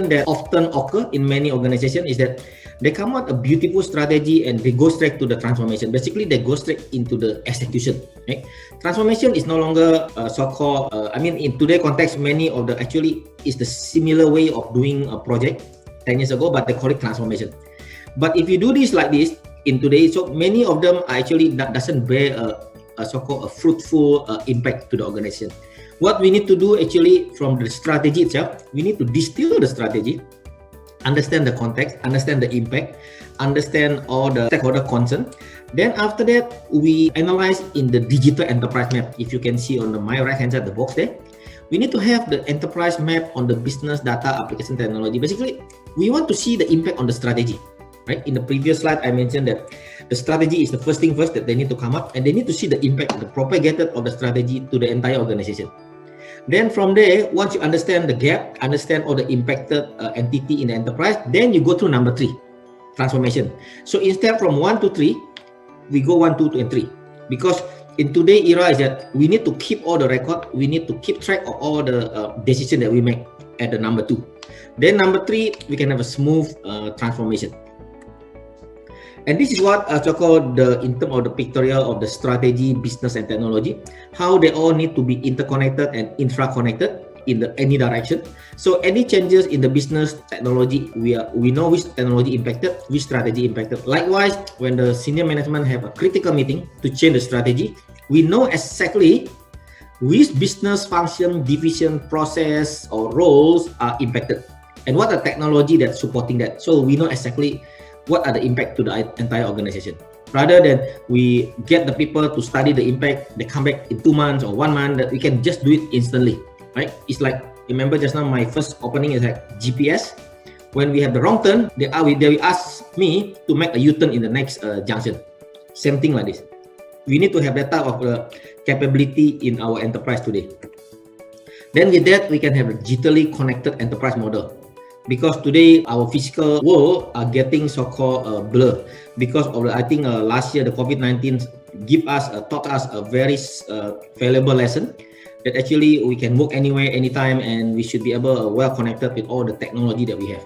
situation that often occur in many organizations is that they come out a beautiful strategy and they go straight to the transformation. Basically, they go straight into the execution. Right? Transformation is no longer so-called. In today's context, many of the actually is the similar way of doing a project 10 years ago, but they call it transformation. But if you do this like this in today, so many of them are actually doesn't bear a so-called a fruitful impact to the organization. What we need to do actually from the strategy itself, we need to distill the strategy, understand the context, understand the impact, understand all the stakeholder concern. Then after that, we analyze in the digital enterprise map. If you can see on my right hand side, the box there, we need to have the enterprise map on the business data application technology. Basically, we want to see the impact on the strategy. Right? In the previous slide, I mentioned that the strategy is the first thing first that they need to come up, and they need to see the impact, the propagated of the strategy to the entire organization. Then from there, once you understand the gap, understand all the impacted entity in the enterprise, then you go to number 3, transformation. So instead from 1 to 3, we go 1, 2, and 3. Because in today's era is that we need to keep all the record, we need to keep track of all the decisions that we make at the number 2. Then number 3, we can have a smooth transformation. And this is what so-called in terms of the pictorial of the strategy, business, and technology, how they all need to be interconnected and intra-connected in any direction. So any changes in the business technology, we know which technology impacted, which strategy impacted. Likewise, when the senior management have a critical meeting to change the strategy, we know exactly which business function, division, process, or roles are impacted, and what are technology that's supporting that. So we know exactly what are the impact to the entire organization. Rather than we get the people to study the impact, they come back in 2 months or 1 month, that we can just do it instantly, right? It's like, remember just now my first opening is like GPS. When we have the wrong turn, they will ask me to make a U-turn in the next junction. Same thing like this. We need to have that type of capability in our enterprise today. Then with that, we can have a digitally connected enterprise model. Because today our physical world are getting so-called blur because of last year the COVID-19 taught us a very valuable lesson that actually we can work anywhere, anytime, and we should be able well connected with all the technology that we have.